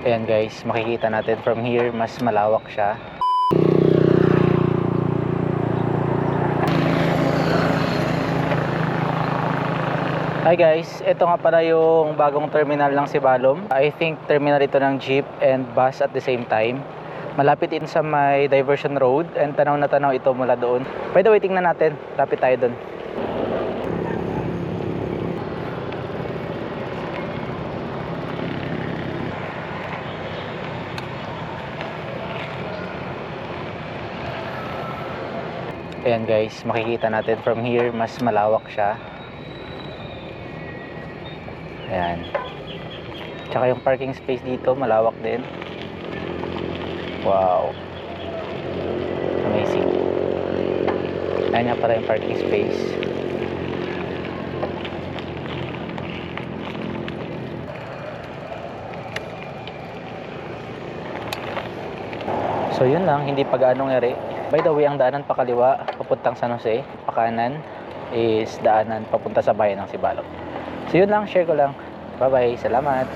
Ayan guys, makikita natin from here, mas malawak siya. Hi guys, ito nga pala yung bagong terminal ng Sibalom. I think terminal ito ng jeep and bus at the same time. Malapit din sa may diversion road and tanaw na tanaw ito mula doon. By the way, tingnan natin, lapit tayo doon. Ayan guys, makikita natin from here, mas malawak siya. Ayan. Tsaka yung parking space dito, malawak din. Wow. Amazing. Ayan nga pala yung parking space. So yun lang, hindi pa gaano ngeri. By the way, ang daanan pa kaliwa, papuntang San Jose. Pakanan is daanan papunta sa bayan ng Sibalom. So yun lang, share ko lang. Bye bye, salamat.